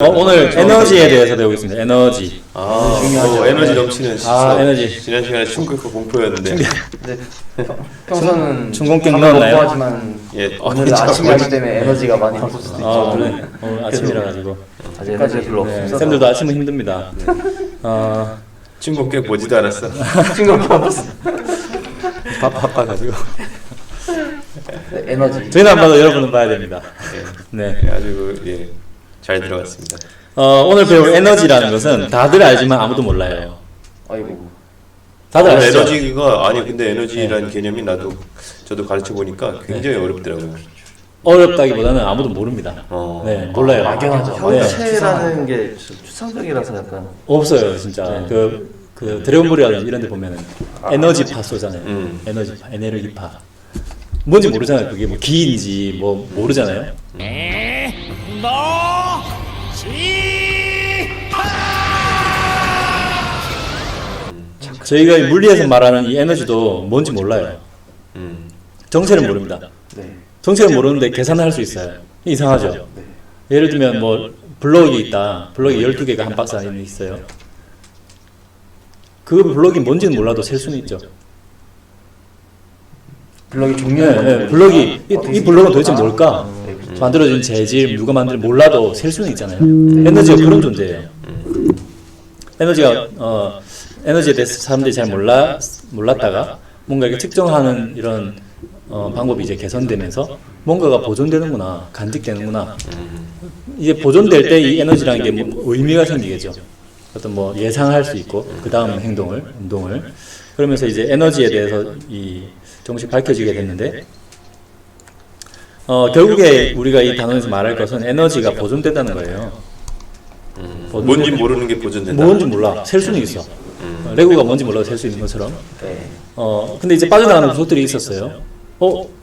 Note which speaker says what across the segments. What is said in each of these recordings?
Speaker 1: 오늘 에너지에 대해서 배우겠습니다. 에너지.
Speaker 2: 중요하죠.
Speaker 3: 에너지 넘치는
Speaker 1: 에너지.
Speaker 3: 지난 시간에 충격과 공포였는데.
Speaker 2: 네. 평소는
Speaker 1: 충공격
Speaker 2: 밥을
Speaker 1: 넣었나요?
Speaker 2: 먹고 하지만
Speaker 3: 예.
Speaker 2: 오늘 아침에 하기 때문에 에너지가 많이 없을 수도 있죠.
Speaker 1: 그래. 오늘 아침이라 가지고.
Speaker 2: 아직까지 별로
Speaker 1: 네,
Speaker 2: 없어서.
Speaker 1: 쌤들도 아침은 힘듭니다.
Speaker 3: 충격격 보지도 않았어.
Speaker 2: 충격이 없었어.
Speaker 1: 바빠가지고.
Speaker 2: 네, 에너지.
Speaker 1: 저희는 안 봐도 여러분은 봐야 됩니다. 네.
Speaker 3: 아주 잘 들어갔습니다.
Speaker 1: 오늘 배울 에너지라는 것은 다들 알지만 아무도 몰라요.
Speaker 2: 아이고.
Speaker 1: 다들 아시죠?
Speaker 3: 에너지가 근데 에너지라는 개념이 저도 가르쳐 보니까 굉장히 어렵더라고요.
Speaker 1: 어렵다기보다는 아무도 모릅니다. 네, 몰라요.
Speaker 2: 막연하죠.
Speaker 1: 네.
Speaker 2: 형체라는 게 추상적이라서 약간
Speaker 1: 없어요, 진짜. 그 드래곤볼이라든지 이런 데 보면은 에너지파 쏘잖아요. 에너지파, 에네르기파. 뭔지 모르잖아요. 그게 뭐 기인지 뭐 모르잖아요. 저희가 물리에서 말하는 이 에너지도 뭔지 몰라요. 정체를 모릅니다.
Speaker 2: 네.
Speaker 1: 정체를 모르는데 계산을 할 수 있어요. 이상하죠?
Speaker 2: 네.
Speaker 1: 예를 들면 뭐 블럭이 있다. 블럭이 12개가 한 박스 안에 있어요. 그 블럭이 뭔지는 몰라도 셀 수는 있죠.
Speaker 2: 블럭의 종류는
Speaker 1: 네, 블럭이 이 블럭은 도대체 뭘까? 만들어진 재질, 누가 만들 몰라도 셀 수는 있잖아요. 에너지가 그런 존재예요. 에너지에 대해서 사람들이 잘 몰랐다가 뭔가 이렇게 측정하는 이런 방법이 이제 개선되면서 뭔가가 보존되는구나, 간직되는구나. 이제 보존될 때 이 에너지라는 게 뭐 의미가 생기겠죠. 어떤 뭐 예상할 수 있고 그 다음 운동을 그러면서 이제 에너지에 대해서 조금씩 밝혀지게 됐는데 결국에 우리가 이 단원에서 말할 것은 에너지가 보존된다는 거예요.
Speaker 3: 뭔지 모르는 게 보존된다.
Speaker 1: 뭔지 몰라. 셀 수는 있어. 레고가 뭔지 몰라도 셀 수 있는 것처럼.
Speaker 2: 네.
Speaker 1: 근데 이제 빠져나가는 구석들이 있었어요.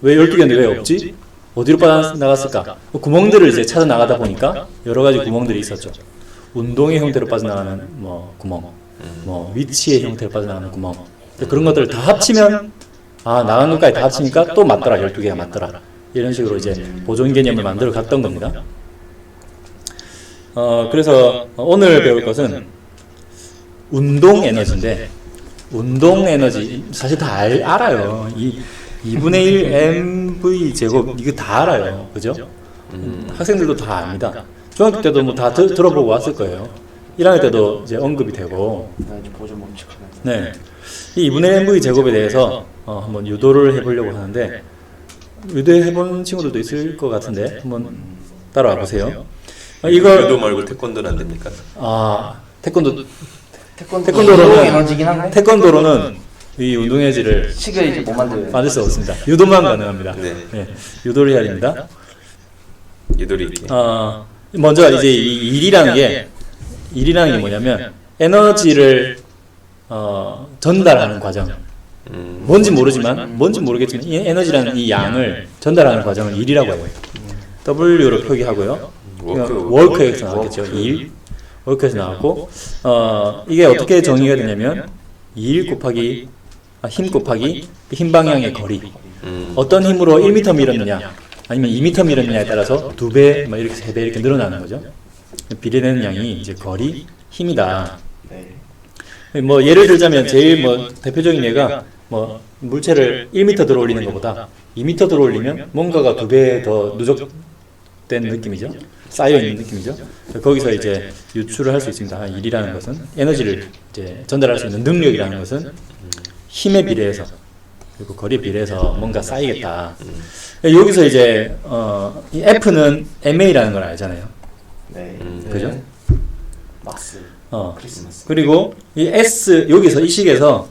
Speaker 1: 왜 12개인데 왜 없지? 어디로 빠져나갔을까? 구멍들을 이제 찾아 나가다 보니까 여러 가지 구멍들이 있었죠. 운동의 형태로 빠져나가는 구멍, 위치의 형태로 빠져나가는 구멍. 그런 것들을 다 합치면 나간 것까지 다 합치니까 또 맞더라. 12개가 맞더라. 이런 식으로 이제 보존 개념을 만들어 갔던 겁니다. 그래서 오늘 배울 것은 운동 에너지인데, 운동 에너지 사실 다 알아요. 2분의 1 mv 제곱 이거 다 알아요. 그죠? 학생들도 다 압니다. 중학교 때도 뭐 다 들어보고 왔을 거예요. 1학년 때도 이제 언급이 되고.
Speaker 2: 보존 법칙.
Speaker 1: 네. 이 2분의 1 mv 제곱에 대해서 한번 유도를 해보려고 하는데, 유도해본 친구들도 있을 것 같은데 한번 따라와 보세요.
Speaker 3: 유도 말고 태권도는 안 됩니까?
Speaker 1: 태권도로는
Speaker 2: 에너지긴 한데
Speaker 1: 태권도로는 이 운동 에너지를
Speaker 2: 식을 이제 못 만들
Speaker 1: 수 없습니다. 유도만 가능합니다.
Speaker 3: 네.
Speaker 1: 유도를 해야 됩니다.
Speaker 3: 유도리.
Speaker 1: 먼저 이제 이 일이라는 게 뭐냐면 에너지를 전달하는 과정. 뭔지 모르겠지만 이 에너지라는 이 양을 전달하는 과정을 일이라고 해요. W로 표기하고요. 워크에서 나왔겠죠. 일. 워크에서 나왔고 이게 어떻게 정의가 되냐면 힘 곱하기 힘 방향의 거리. 어떤 힘으로 1m 밀었느냐 아니면 2m 밀었느냐에 따라서 2배, 이렇게 3배 이렇게 늘어나는 거죠. 비례되는 양이 이제 거리, 힘이다. 뭐 예를 들자면 제일 대표적인 예가 물체를 1m 들어 올리는 것보다 2m 들어 올리면 뭔가가 2배 더 누적된 느낌이죠. 쌓여 있는 느낌이죠. 거기서 이제 유추를 할 수 있습니다. 일이라는 것은 에너지를 이제 전달할 수 있는 능력이라는 것은 힘에 비례해서 그리고 거리에 비례해서 뭔가 쌓이겠다. 여기서 이제 이 F는 MA라는 걸 알잖아요.
Speaker 2: 네.
Speaker 1: 그죠?
Speaker 2: 마스. 크리스마스.
Speaker 1: 그리고 이 S 여기서 이 식에서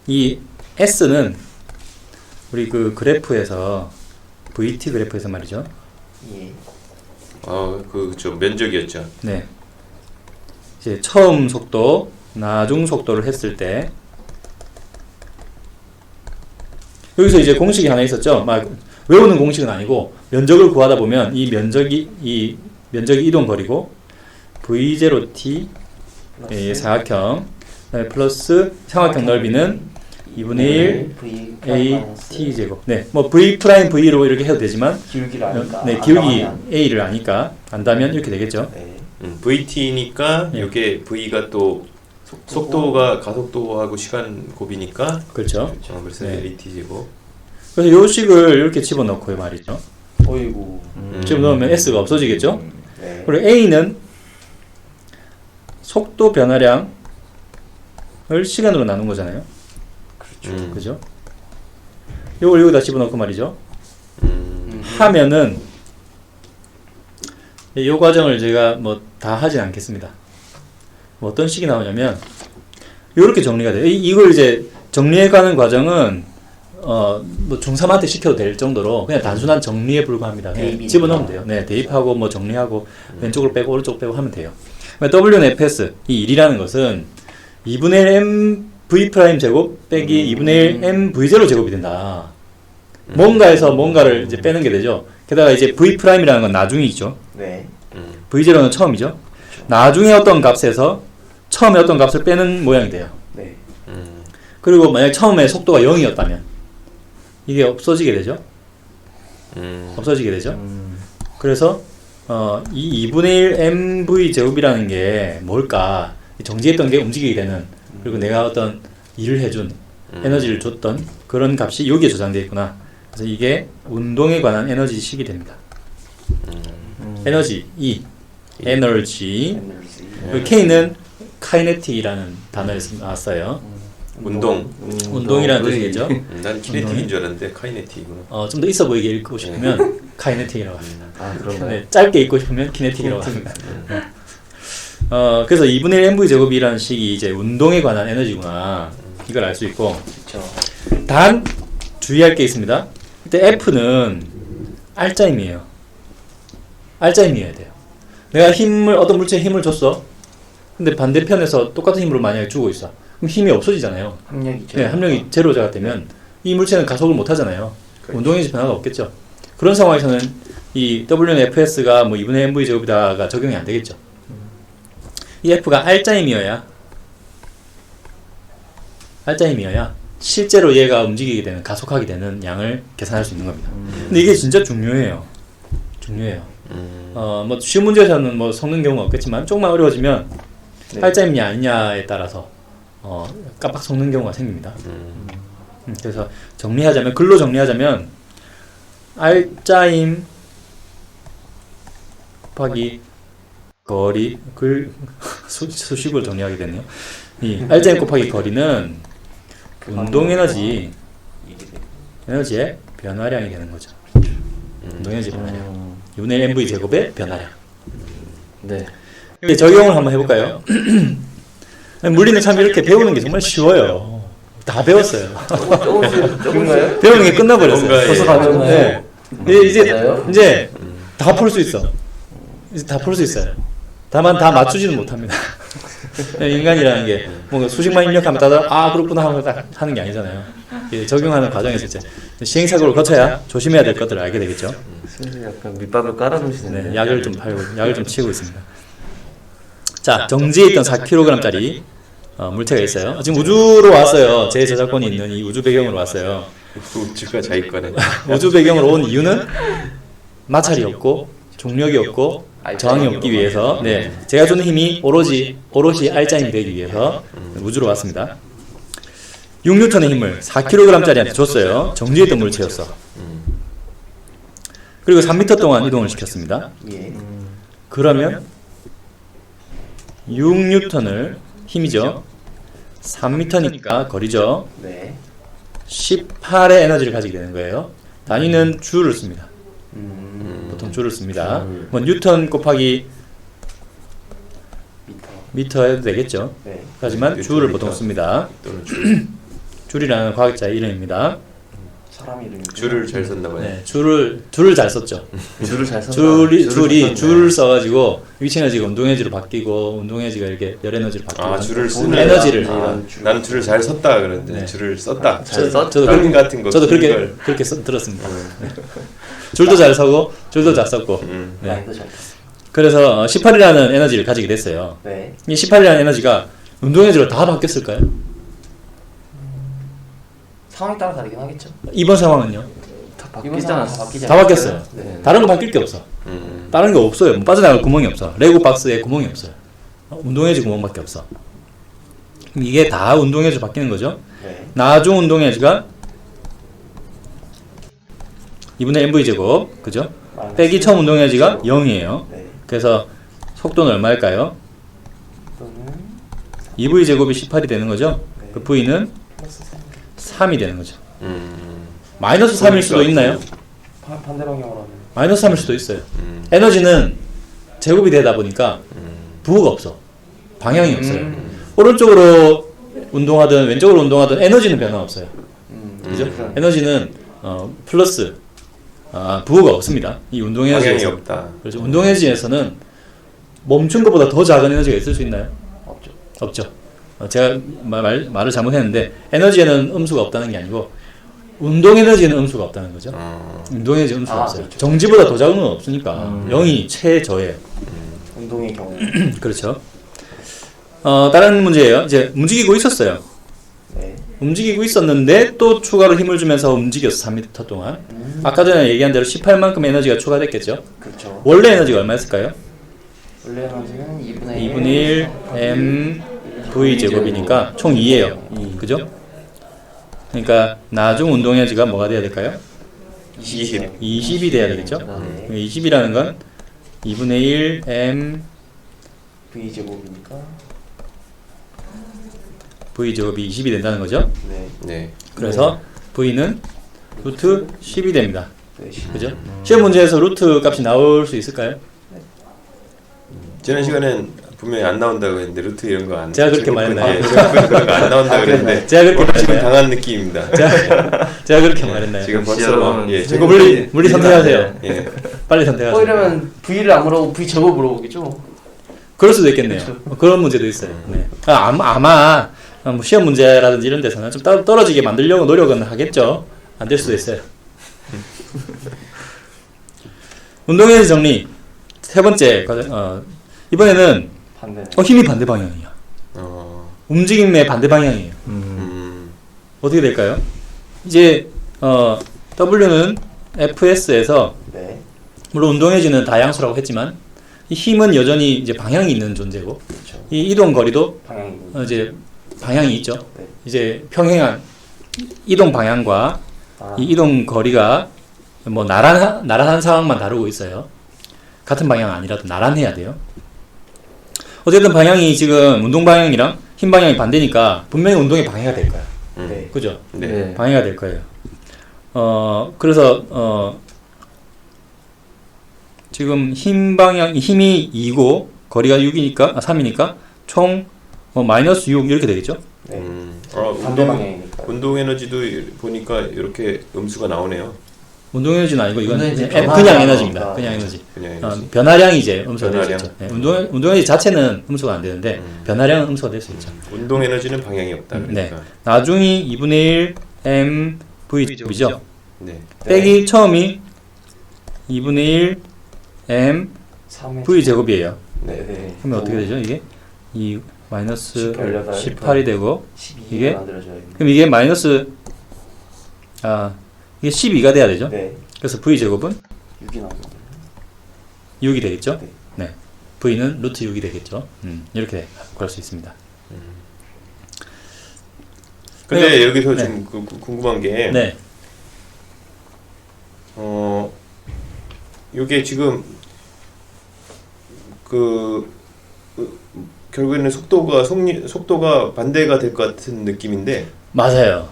Speaker 1: 이 S는 우리 그 그래프에서 VT 그래프에서 말이죠.
Speaker 2: 예.
Speaker 3: 그죠 면적이었죠.
Speaker 1: 네. 이제 처음 속도, 나중 속도를 했을 때 여기서 이제 공식이 하나 있었죠. 외우는 공식은 아니고 면적을 구하다 보면 이 면적이 이동 거리고 V0t 사각형 플러스 삼각형 넓이는 2분의 1 AT 제곱. 네, V 프라임 V로 이렇게 해도 되지만
Speaker 2: 기울기를 아니까.
Speaker 1: 기울기 A를 안다면 이렇게 되겠죠.
Speaker 2: 네.
Speaker 3: VT니까
Speaker 1: 예.
Speaker 3: 이게 V가 또 속도가 가속도하고 시간 곱이니까
Speaker 1: 그렇죠.
Speaker 3: 그래서
Speaker 1: 네.
Speaker 3: AT제곱.
Speaker 1: 그래서 요 식을 이렇게 집어넣고 말이죠.
Speaker 2: 어이구.
Speaker 1: 집어넣으면 S가 없어지겠죠.
Speaker 2: 네.
Speaker 1: 그리고 A는 속도 변화량을 시간으로 나눈 거잖아요. 그죠? 요걸 여기다 집어넣고 말이죠. 하면은 이 과정을 제가 뭐 다 하진 않겠습니다. 뭐 어떤 식이 나오냐면 요렇게 정리가 돼요. 이걸 이제 정리해가는 과정은 뭐 중3한테 시켜도 될 정도로 그냥 단순한 정리에 불과합니다. 그냥 집어넣으면 돼요. 네, 대입하고 뭐 정리하고 왼쪽으로 빼고 오른쪽 빼고 하면 돼요. W는 fs 이 1이라는 것은 2분의 1 mv 프라임 제곱 빼기 2분의 1 mv 제로 제곱이 된다. 뭔가에서 뭔가를 이제 빼는 게 되죠. 게다가 이제 v 프라임이라는 건 나중이죠.
Speaker 2: 네.
Speaker 1: v 제로는 처음이죠. 나중에 어떤 값에서 처음에 어떤 값을 빼는 모양이 돼요.
Speaker 2: 네.
Speaker 1: 그리고 만약 처음에 속도가 0이었다면 이게 없어지게 되죠. 없어지게 되죠. 그래서 이 2분의 1 mv 제곱이라는 게 뭘까? 정지했던 게 움직이게 되는, 그리고 내가 어떤 일을 해준, 에너지를 줬던 그런 값이 여기에 저장되어 있구나. 그래서 이게 운동에 관한 에너지식이 됩니다. 에너지 E, 에너지. K는 카이네틱이라는 단어에서 나왔어요. 운동이라는 뜻이겠죠.
Speaker 3: 난 키네틱인 줄 알았는데 카이네틱이구나.
Speaker 1: 좀 더 있어 보이게 읽고 싶으면 카이네틱이라고 합니다.
Speaker 2: 아, 그런가요?
Speaker 1: 네, 짧게 읽고 싶으면 키네틱이라고 합니다. 그래서 2분의 1 mv 제곱이라는 식이 이제 운동에 관한 에너지구나. 이걸 알 수 있고.
Speaker 2: 그렇죠.
Speaker 1: 단 주의할 게 있습니다. 이때 F는 알짜임이에요. 알짜임이어야 돼요. 내가 어떤 물체에 힘을 줬어. 근데 반대편에서 똑같은 힘으로 만약에 주고 있어. 그럼 힘이 없어지잖아요.
Speaker 2: 합력이죠.
Speaker 1: 네, 합력이 제로가 되면 이 물체는 가속을 못 하잖아요. 운동에너지 변화가 없겠죠. 그런 상황에서는 이 W는 FS가 뭐 2분의 mv 제곱이다가 적용이 안 되겠죠. 이 F가 알짜임이어야 실제로 얘가 움직이게 되는, 가속하게 되는 양을 계산할 수 있는 겁니다. 근데 이게 진짜 중요해요. 뭐 쉬운 문제에서는 뭐 섞는 경우가 없겠지만 조금만 어려워지면
Speaker 2: 네.
Speaker 1: 알짜임이냐 아니냐에 따라서 깜빡 섞는 경우가 생깁니다. 그래서 글로 정리하자면 알짜임 곱하기 거리, 수식으로 정리하게 됐네요. 이 알짜임 곱하기 거리는 운동 에너지의 변화량이 되는 거죠. 운동 에너지 변화량. 2분의 1 mv 제곱의 변화량.
Speaker 2: 네.
Speaker 1: 이제 적용을 한번 해볼까요? 물리는 참 이렇게 배우는 게 정말 쉬워요. 다 배웠어요.
Speaker 2: 조금가요?
Speaker 1: 배우는 게 끝나버렸어요.
Speaker 2: 벌써 다 배웠나요?
Speaker 1: 네. 이제 다 풀 수 있어. 이제 다 풀 수 있어요. 다만 다 맞추지는 못합니다. 인간이라는 게 뭔가 수식만 입력하면 다들 그렇구나 하고 딱 하는 게 아니잖아요. 적용하는 과정에서 이제 시행착오를 거쳐야 조심해야 될 것들을 알게 되겠죠.
Speaker 2: 슬슬 약간 밑밥을 깔아놓으시는데.
Speaker 1: 네, 약을 좀 치고 있습니다. 자, 정지해 있던 4kg짜리 물체가 있어요. 지금 우주로 왔어요. 제 저작권이 있는 이 우주 배경으로 왔어요.
Speaker 3: 우주가 자기 거네.
Speaker 1: 우주 배경으로 온 이유는 마찰이 없고 중력이 없고 저항이 없기 위해서, 네, 제가 주는 힘이 오로지 알짜임이 되기 위해서 우주로 왔습니다. 6N의 힘을 4kg짜리한테 줬어요. 정지했던 물체였어. 그리고 3m 동안 이동을 시켰습니다.
Speaker 2: 예.
Speaker 1: 그러면 6N을 힘이죠. 3m니까 거리죠.
Speaker 2: 네.
Speaker 1: 18의 에너지를 가지게 되는 거예요. 단위는 줄을 씁니다. 보통 줄을 씁니다. 뭐 뉴턴 곱하기 미터 해도 되겠죠.
Speaker 2: 네.
Speaker 1: 하지만 줄을 보통 씁니다. 줄이라는 과학자의 이름입니다.
Speaker 2: 사람 이름이.
Speaker 3: 줄을 잘 썼나 봐요.
Speaker 1: 네, 줄을 잘 썼죠.
Speaker 2: 줄을 잘 썼다.
Speaker 1: 줄을 써가지고 위치 에너지가 운동 에너지로 바뀌고, 운동 에너지가 이렇게 열 에너지로 바뀌고.
Speaker 3: 줄을 쓰는
Speaker 1: 에너지를.
Speaker 3: 나는 줄을 잘 썼다 그랬는데
Speaker 1: 네.
Speaker 3: 줄을 썼다.
Speaker 1: 저도
Speaker 3: 당 같은 거.
Speaker 1: 저도 그렇게 들었습니다. 네. 줄도 잘 서고 줄도 잘 썼고. 네.
Speaker 2: 라인도 잘.
Speaker 1: 그래서 18이라는 에너지를 가지게 됐어요.
Speaker 2: 네.
Speaker 1: 이 18이라는 에너지가 운동 에너지로 다 바뀌었을까요?
Speaker 2: 상황에 따라 다르긴 하겠죠.
Speaker 1: 이번 상황은요?
Speaker 2: 다 바뀌지 않았어.
Speaker 1: 다 바뀌었어요.
Speaker 2: 네.
Speaker 1: 다른 거 바뀔 게 없어. 다른 게 없어요. 뭐 빠져나갈 구멍이 없어. 레고 박스에 구멍이 없어요. 운동에너지 구멍밖에 없어. 그럼 이게 다 운동에너지 바뀌는 거죠.
Speaker 2: 네.
Speaker 1: 나중 운동에너지가 2분의 mv제곱, 그죠? 빼기 처음 운동에너지가 0이에요.
Speaker 2: 네.
Speaker 1: 그래서 속도는 얼마일까요?
Speaker 2: 또는
Speaker 1: 2v제곱이 18이 되는 거죠.
Speaker 2: 네.
Speaker 1: 그 v는
Speaker 2: 플러스 3.
Speaker 1: 3이 되는 거죠. 마이너스 3일 수도 있나요?
Speaker 2: 반대 방향으로 하면
Speaker 1: 마이너스 3일 수도 있어요. 에너지는 제곱이 되다 보니까 부호가 없어. 방향이 없어요. 오른쪽으로 운동하든 왼쪽으로 운동하든 에너지는 변화 없어요. 그죠? 에너지는 플러스 부호가 없습니다. 이 운동
Speaker 3: 방향이
Speaker 1: 에너지에서.
Speaker 3: 없다.
Speaker 1: 그렇죠. 운동 에너지에서는 멈춘 것보다 더 작은 에너지가 있을 수 있나요?
Speaker 2: 없죠.
Speaker 1: 없죠. 제가 말을 잘못했는데 에너지에는 음수가 없다는 게 아니고 운동 에너지에는 음수가 없다는 거죠. 운동 에너지 음수가 없어요.
Speaker 2: 그렇죠.
Speaker 1: 정지보다 더 작은 건 없으니까 0이 최저예요.
Speaker 2: 운동의 경우.
Speaker 1: 그렇죠. 다른 문제예요. 이제 움직이고 있었어요.
Speaker 2: 네.
Speaker 1: 움직이고 있었는데 또 추가로 힘을 주면서 움직였어. 3m 동안. 아까 전에 얘기한 대로 18만큼 에너지가 추가됐겠죠.
Speaker 2: 그렇죠.
Speaker 1: 원래 에너지가 얼마였을까요?
Speaker 2: 원래 에너지는
Speaker 1: 2분의 1 m v 제곱이니까 총 2예요. 그죠? 그러니까 나중 운동 에너지가 뭐가 돼야 될까요?
Speaker 3: 20.
Speaker 1: 20이 돼야 되겠죠?
Speaker 2: 네.
Speaker 1: 20이라는 건 2분의 1 m
Speaker 2: V 제곱이니까.
Speaker 1: v 제곱이 20이 된다는 거죠.
Speaker 2: 네.
Speaker 3: 네.
Speaker 1: 그래서 v는 루트 10이 됩니다.
Speaker 2: 네. 10.
Speaker 1: 그죠? 시험 문제에서 루트 값이 나올 수 있을까요?
Speaker 3: 지난 시간엔 분명히 안 나온다고 했는데 루트 이런 거 안.
Speaker 1: 제가 그렇게 말했나요?
Speaker 3: 예, 생각보다 그런 거 안 나온다 그랬는데.
Speaker 1: 제가 그렇게
Speaker 3: 오늘 지금
Speaker 1: 말했나요?
Speaker 3: 당한 느낌입니다.
Speaker 1: 제가 그렇게 말했나요?
Speaker 3: 지금 벌써
Speaker 2: 여러분,
Speaker 3: 예,
Speaker 1: 이거 물리 선택하세요.
Speaker 3: 예.
Speaker 1: 빨리 선택하세요.
Speaker 2: 이러면 V를 안 물어보고 V 제곱 물어보겠죠?
Speaker 1: 그럴 수도 있겠네요. 그런 문제도 있어요. 네. 아마 뭐 시험 문제라든지 이런 데서는 좀 떨어지게 만들려고 노력은 하겠죠. 안 될 수도 있어요. 운동에너지 정리 세 번째 과정. 이번에는
Speaker 2: 반대.
Speaker 1: 힘이 반대 방향이야. 움직임의 반대 방향이에요. 어떻게 될까요? 이제 W는 Fs에서
Speaker 2: 네.
Speaker 1: 물론 운동에너지는 다양수라고 했지만 이 힘은 여전히 이제 방향이 있는 존재고
Speaker 2: 그렇죠.
Speaker 1: 이 이동 거리도
Speaker 2: 방향이.
Speaker 1: 이제 방향이 있죠.
Speaker 2: 네.
Speaker 1: 이제 평행한 이동 방향과
Speaker 2: 아.
Speaker 1: 이 이동 거리가 뭐 나란한 상황만 다루고 있어요. 같은 방향 아니라도 나란해야 돼요. 어쨌든 방향이 지금 운동 방향이랑 힘 방향이 반대니까 분명히 운동의 방해가 될 거야.
Speaker 2: 네.
Speaker 1: 그죠?
Speaker 3: 네.
Speaker 1: 방해가 될 거예요. 그래서 지금 힘이 2고 거리가 6이니까 3이니까 총 마이너스 6 이렇게 되겠죠?
Speaker 2: 네. 반대 방향이니까.
Speaker 3: 운동 에너지도 보니까 이렇게 음수가 나오네요.
Speaker 1: 운동 에너지는 아니고 이건
Speaker 2: 운동 에너지
Speaker 1: 그냥
Speaker 2: 변화량.
Speaker 1: 에너지입니다. 그냥 에너지.
Speaker 3: 그냥 에너지.
Speaker 1: 변화량이 이제 음수가 될 수
Speaker 3: 변화량.
Speaker 1: 있죠. 네, 운동 에너지 자체는 음수가 안 되는데 변화량은 음수가 될 수 있죠.
Speaker 3: 운동 에너지는 방향이 없다.
Speaker 1: 네.
Speaker 3: 그러니까.
Speaker 1: 나중이 2분의 1 m v 제곱이죠.
Speaker 3: 네.
Speaker 1: 빼기 처음이 2분의 1 m
Speaker 2: 3의
Speaker 1: v 제곱이에요.
Speaker 2: 네. 네.
Speaker 1: 그러면 어떻게 되죠? 이게 이 마이너스
Speaker 2: 18,
Speaker 1: 18이 되고
Speaker 2: 12가
Speaker 1: 이게?
Speaker 2: 만들어져요.
Speaker 1: 그럼 이게 마이너스 이게 12가 돼야 되죠.
Speaker 2: 네.
Speaker 1: 그래서 v 제곱은
Speaker 2: 6이 나오죠.
Speaker 1: 6이 되겠죠.
Speaker 2: 네.
Speaker 1: 네. v는 루트 6이 되겠죠. 이렇게 구할 수 있습니다.
Speaker 3: 근데
Speaker 1: 네.
Speaker 3: 여기서
Speaker 1: 네.
Speaker 3: 좀 궁금한 게
Speaker 1: 네.
Speaker 3: 요게 지금 결국에는 속도가 반대가 될 것 같은 느낌인데.
Speaker 1: 맞아요.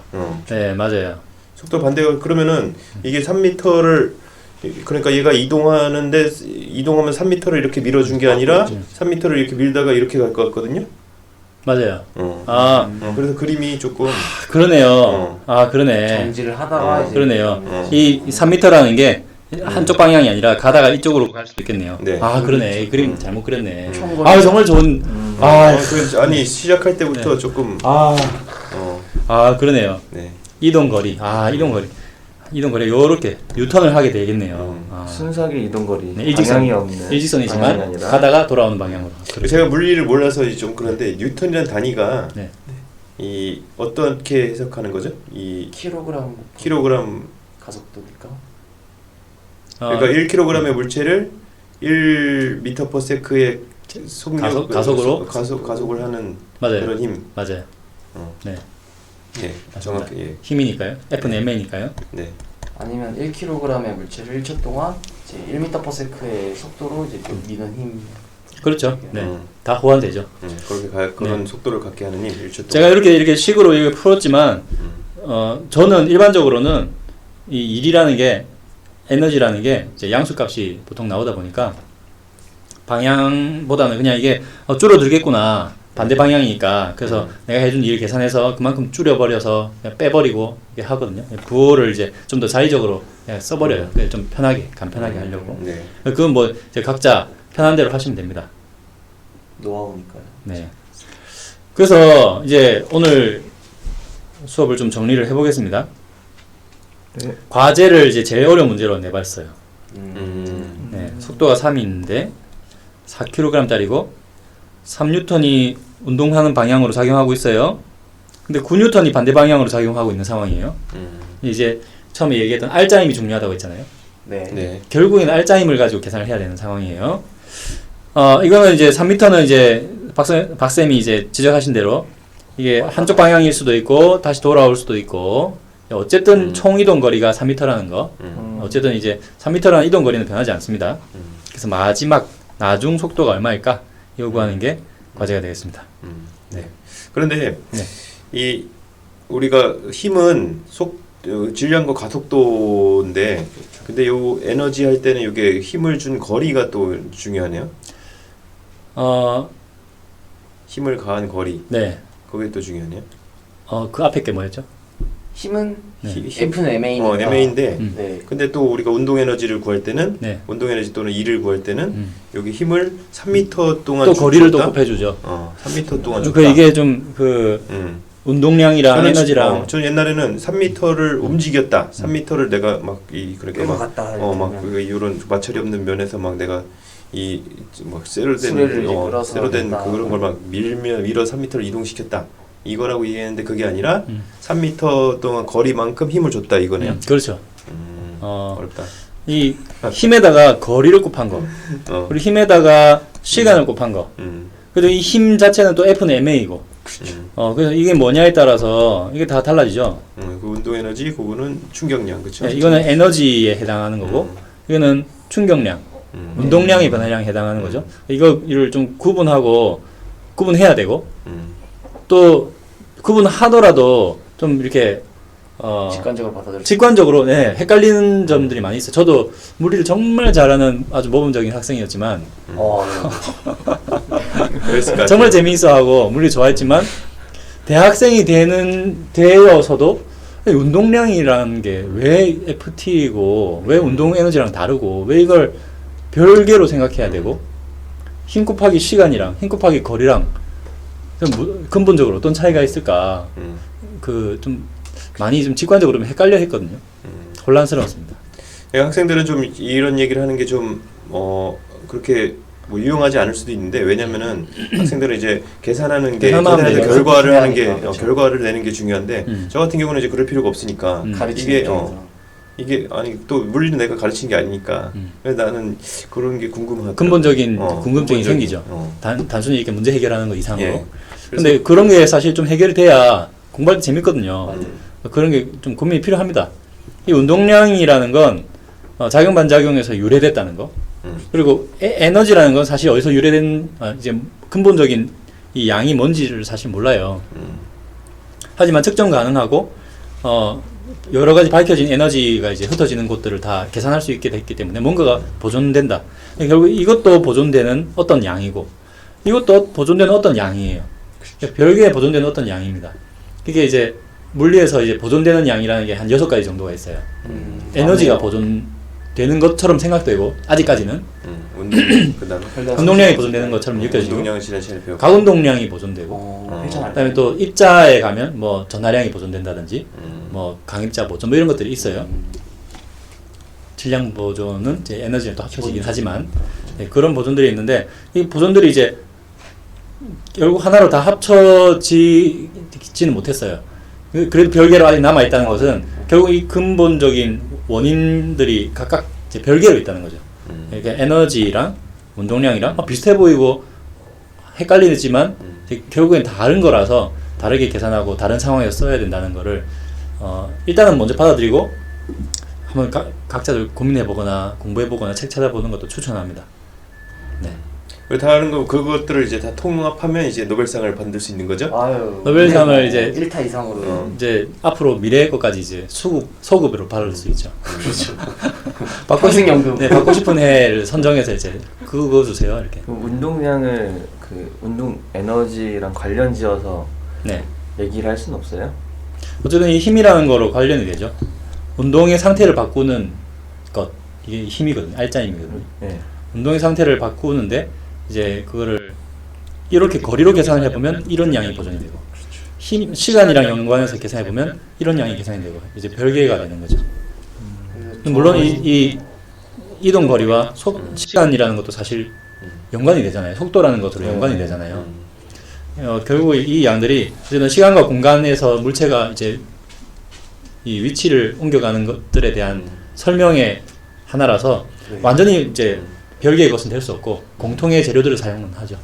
Speaker 1: 네, 맞아요.
Speaker 3: 속도 반대가 그러면은 이게 3m를 그러니까 얘가 이동하면 3m를 이렇게 밀어준 게 아니라 3m를 이렇게 밀다가 이렇게 갈 것 같거든요.
Speaker 1: 맞아요.
Speaker 3: 그래서 그림이 조금
Speaker 1: 그러네요. 그러네.
Speaker 2: 정지를 하다가 이제
Speaker 1: 그러네요. 이 3m라는 게 한쪽 방향이 아니라 가다가 이쪽으로 갈 수도 있겠네요.
Speaker 3: 네.
Speaker 1: 그러네. 이 그림 잘못 그렸네.
Speaker 2: 총거리.
Speaker 1: 정말 좋은.
Speaker 3: 아니 시작할 때부터
Speaker 1: 네.
Speaker 3: 조금
Speaker 1: 그러네요.
Speaker 3: 네.
Speaker 1: 이동거리. 이동거리 요렇게 유턴을 하게 되겠네요.
Speaker 2: 순수하게 이동거리.
Speaker 1: 네, 일직선.
Speaker 2: 방향이 없는. 방향이
Speaker 1: 일직선이지만
Speaker 2: 아니라.
Speaker 1: 가다가 돌아오는 방향으로.
Speaker 3: 제가 물리를 몰라서 좀 그런데 뉴턴이라는 단위가
Speaker 1: 네.
Speaker 3: 이 어떻게 해석하는 거죠? 이
Speaker 2: 킬로그램
Speaker 3: 킬로그램
Speaker 2: 가속도니까.
Speaker 3: 그러니까 1kg의 물체를 1m/s의 속력
Speaker 1: 가속으로?
Speaker 3: 을 하는
Speaker 1: 맞아요.
Speaker 3: 그런 힘.
Speaker 1: 맞아요.
Speaker 3: 어.
Speaker 1: 네.
Speaker 3: 예, 정확히 예.
Speaker 1: 힘이니까요. F는 mA니까요.
Speaker 3: 네.
Speaker 2: 아니면 1kg의 물체를 1초 동안 이제 1m/s의 속도로 이제 좀 미는 힘.
Speaker 1: 그렇죠. 네.
Speaker 3: 음.
Speaker 1: 다 호환되죠.
Speaker 3: 그렇게 그런
Speaker 1: 네.
Speaker 3: 속도를 갖게 하는 힘 1초 동안.
Speaker 1: 제가 이렇게 식으로 이걸 풀었지만 저는 일반적으로는 이 일이라는 게 에너지라는 게 이제 양수값이 보통 나오다 보니까 방향보다는 그냥 이게 줄어들겠구나 반대 방향이니까 그래서 내가 해준 일 계산해서 그만큼 줄여버려서 그냥 빼버리고 이렇게 하거든요. 부호를 이제 좀 더 자의적으로 그냥 써버려요. 그냥 좀 편하게 간편하게 하려고.
Speaker 3: 네.
Speaker 1: 그건 뭐 이제 각자 편한 대로 하시면 됩니다.
Speaker 2: 노하우니까요.
Speaker 1: 네. 그래서 이제 오늘 수업을 좀 정리를 해보겠습니다.
Speaker 2: 네.
Speaker 1: 과제를 이제 제일 어려운 문제로 내봤어요.
Speaker 3: 음.
Speaker 1: 네, 속도가 3인데 4kg짜리고 3N이 운동하는 방향으로 작용하고 있어요. 근데 9N이 반대 방향으로 작용하고 있는 상황이에요. 이제 처음에 얘기했던 R자임이 중요하다고 했잖아요.
Speaker 2: 네.
Speaker 3: 네.
Speaker 1: 결국엔 R자임을 가지고 계산을 해야 되는 상황이에요. 이거는 이제 3m는 이제 박쌤이 이제 지적하신 대로 이게 한쪽 방향일 수도 있고 다시 돌아올 수도 있고 어쨌든 총 이동 거리가 3m라는 거. 어쨌든 이제 3m라는 이동 거리는 변하지 않습니다. 그래서 마지막 나중 속도가 얼마일까? 이거 구하는 게 과제가 되겠습니다. 네.
Speaker 3: 그런데
Speaker 1: 네.
Speaker 3: 이 우리가 힘은 질량과 가속도인데 근데 요 에너지 할 때는 이게 힘을 준 거리가 또 중요하네요. 힘을 가한 거리.
Speaker 1: 네.
Speaker 3: 그게 또 중요하네요.
Speaker 1: 그 앞에 게 뭐였죠?
Speaker 2: 힘은
Speaker 1: 네.
Speaker 2: F는 MA니까.
Speaker 3: MA인데
Speaker 2: 네.
Speaker 3: 근데 또 우리가 운동 에너지를 구할 때는
Speaker 1: 네.
Speaker 3: 운동 에너지 또는 일을 구할 때는 여기 힘을 3m 동안
Speaker 1: 또 거리를 또
Speaker 3: 줬다?
Speaker 1: 곱해주죠.
Speaker 3: 3m 동안 줬다.
Speaker 1: 그 이게 좀 그 운동량이랑 에너지랑
Speaker 3: 저는 옛날에는 3m를 움직였다. 3m를 내가 막 그렇게
Speaker 2: 끌고
Speaker 3: 막
Speaker 2: 갔다.
Speaker 3: 막 이런 마찰이 없는 면에서 막 내가 이 막 세로된
Speaker 2: 수레를 이끌어서
Speaker 3: 세로된
Speaker 2: 했다.
Speaker 3: 그런 걸 막 밀어 3m를 이동시켰다. 이거라고 이해했는데 그게 아니라 3m 동안 거리만큼 힘을 줬다 이거네요.
Speaker 1: 그렇죠.
Speaker 3: 어렵다.
Speaker 1: 이 힘에다가 거리를 곱한 거, 그리고 힘에다가 시간을 곱한 거. 그리고 이 힘 자체는 또 F는 MA이고. 그래서 이게 뭐냐에 따라서 이게 다 달라지죠.
Speaker 3: 그 운동 에너지 그거는 충격량 그렇죠?
Speaker 1: 네, 이거는 에너지에 해당하는 거고, 이거는 충격량, 운동량의 변화량에 해당하는 거죠. 이거를 좀 구분해야 되고, 또 구분하더라도 좀 이렇게
Speaker 2: 직관적으로 받아들일 수
Speaker 1: 직관적으로 헷갈리는 점들이 많이 있어요. 저도 물리를 정말 잘하는 아주 모범적인 학생이었지만
Speaker 3: 그랬을 것 같아요.
Speaker 1: 정말 재미있어하고 물리 좋아했지만 대학생이 되어서도 운동량이라는 게 왜 FT이고 왜 운동 에너지랑 다르고 왜 이걸 별개로 생각해야 되고 힘 곱하기 시간이랑 힘 곱하기 거리랑 좀 근본적으로 어떤 차이가 있을까 좀 많이 좀 직관적으로 좀 헷갈려 했거든요. 혼란스러웠습니다.
Speaker 3: 학생들은 좀 이런 얘기를 하는 게 좀 그렇게 뭐 유용하지 않을 수도 있는데 왜냐면은 학생들은 이제 계산하는 게 계산하는 결과를 하는 게
Speaker 2: 그렇죠.
Speaker 3: 결과를 내는 게 중요한데 저 같은 경우는 이제 그럴 필요가 없으니까 이게 이게 아니 또 물리는 내가 가르치는 게 아니니까 그래서 나는 그런 게 궁금하다.
Speaker 1: 근본적인 궁금증이 생기죠. 단순히 이렇게 문제 해결하는 거 이상으로.
Speaker 3: 예.
Speaker 1: 근데 그런 게 사실 좀 해결이 돼야 공부할 때 재밌거든요. 그런 게 좀 고민이 필요합니다. 이 운동량이라는 건 작용 반작용에서 유래됐다는 거. 그리고 에너지라는 건 사실 어디서 유래된 이제 근본적인 이 양이 뭔지를 사실 몰라요. 하지만 측정 가능하고 여러 가지 밝혀진 에너지가 이제 흩어지는 곳들을 다 계산할 수 있게 됐기 때문에 뭔가가 보존된다. 결국 이것도 보존되는 어떤 양이고 이것도 보존되는 어떤 양이에요. 별개의 보존되는 어떤 양입니다. 그게 이제 물리에서 이제 보존되는 양이라는 게 한 6가지 정도가 있어요. 에너지가 보존되는 것처럼 생각되고 아직까지는 운동량이 보존되는 것처럼 느껴지고
Speaker 3: 운동량을 지난 시간에 배웠고
Speaker 1: 가운동량이 보존되고 그다음에 또 입자에 가면 뭐 전하량이 보존된다든지 뭐 강입자 보존 뭐 이런 것들이 있어요. 질량 보존은 이제 에너지를 또 합쳐지긴 하지만 그런 보존들이 있는데 이 보존들이 이제 결국 하나로 다 합쳐지지는 못했어요. 그래도 별개로 아직 남아 있다는 것은 결국 이 근본적인 원인들이 각각 이제 별개로 있다는 거죠. 그러니까 에너지랑 운동량이랑 비슷해 보이고 헷갈리지만 결국엔 다른 거라서 다르게 계산하고 다른 상황에서 써야 된다는 거를 일단은 먼저 받아들이고 한번 각자들 고민해 보거나 공부해 보거나 책 찾아보는 것도 추천합니다. 네.
Speaker 3: 다른 거 그것들을 이제 다 통합하면 이제 노벨상을 받을 수 있는 거죠?
Speaker 2: 아유,
Speaker 1: 노벨상을 이제
Speaker 2: 1타 이상으로
Speaker 1: 이제 앞으로 미래의 것까지 이제 소급으로 받을 수 있죠.
Speaker 2: 그렇죠.
Speaker 1: 받고 받고 싶은 해를 선정해서 이제 그거 주세요 이렇게.
Speaker 4: 그럼 운동량을 그 운동 에너지랑 관련지어서
Speaker 1: 네.
Speaker 4: 얘기를 할 수는 없어요?
Speaker 1: 어쨌든 이 힘이라는 거로 관련이 되죠. 운동의 상태를 바꾸는 것 이게 힘이거든요. 알짜힘이거든요.
Speaker 4: 네.
Speaker 1: 운동의 상태를 바꾸는데 이제 그거를 이렇게 거리로 계산을 해보면 이런 양이 보존이 되고 힘 시간이랑 연관해서 계산해 보면 이런 양이 계산이 되고 이제 별개가 되는 거죠. 물론 이 이동 거리와 시간이라는 것도 사실 연관이 되잖아요. 속도라는 것으로 연관이 되잖아요. 결국 이 양들이 어쨌든 시간과 공간에서 물체가 이제 이 위치를 옮겨가는 것들에 대한 설명의 하나라서 완전히 이제 별개의 것은 될 수 없고 공통의 재료들을 사용은 하죠.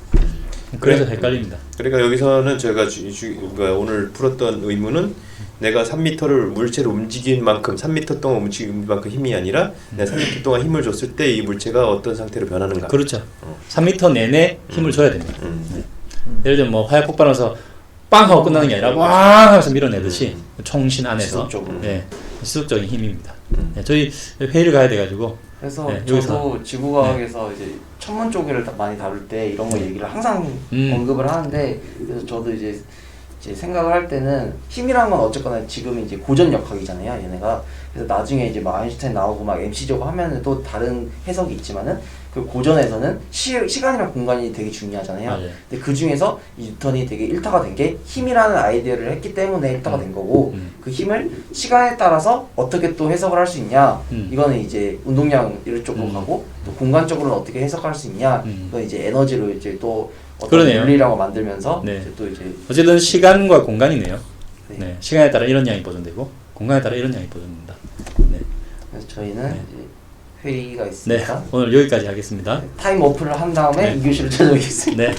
Speaker 1: 그래서 헷갈립니다.
Speaker 3: 그러니까 여기서는 저희가 그러니까 오늘 풀었던 의문은 내가 3m를 물체를 움직인 만큼 3m 동안 움직인 만큼 힘이 아니라 내가 3m 동안 힘을 줬을 때 이 물체가 어떤 상태로 변하는가.
Speaker 1: 그렇죠. 3m 내내 힘을 줘야 됩니다. 네. 예를 들면 뭐 화약 폭발하면서 빵 하고 끝나는 게 아니라 왕 하면서 밀어내듯이 총신 안에서
Speaker 2: 지속적으로.
Speaker 1: 네, 지속적인 힘입니다. 네, 저희 회의를 가야 돼가지고
Speaker 2: 그래서
Speaker 1: 네,
Speaker 2: 저도
Speaker 1: 여기서.
Speaker 2: 지구과학에서 이제 천문 쪽을 많이 다룰 때 이런 거 얘기를 항상 언급을 하는데 그래서 저도 이제 생각을 할 때는 힘이란 건 어쨌거나 지금 이제 고전 역학이잖아요, 얘네가. 그래서 나중에 이제 막 아인슈타인 나오고 막 MC제곱 하면은 또 다른 해석이 있지만은 그 고전에서는 시간이랑 공간이 되게 중요하잖아요.
Speaker 1: 맞아요.
Speaker 2: 근데 그 중에서 이 뉴턴이 되게 일타가 된 게 힘이라는 아이디어를 했기 때문에 일타가 된 거고 그 힘을 시간에 따라서 어떻게 또 해석을 할 수 있냐 이거는 이제 운동량 이쪽으로 가고 또 공간적으로는 어떻게 해석할 수 있냐 이건 이제 에너지로 이제 또 어떤
Speaker 1: 그러네요.
Speaker 2: 물리라고 만들면서
Speaker 1: 네.
Speaker 2: 이제 또 이제
Speaker 1: 어쨌든 시간과 공간이네요.
Speaker 2: 네.
Speaker 1: 네, 시간에 따라 이런 양이 보존되고 공간에 따라 이런 양이 보존된다. 네,
Speaker 2: 그래서 저희는
Speaker 1: 네.
Speaker 2: 이제 회의가
Speaker 1: 네
Speaker 2: 있으니까
Speaker 1: 오늘 여기까지 하겠습니다.
Speaker 2: 타임 어플을 한 다음에
Speaker 1: 네.
Speaker 2: 2교시를 찾아오겠습니다.
Speaker 1: 네.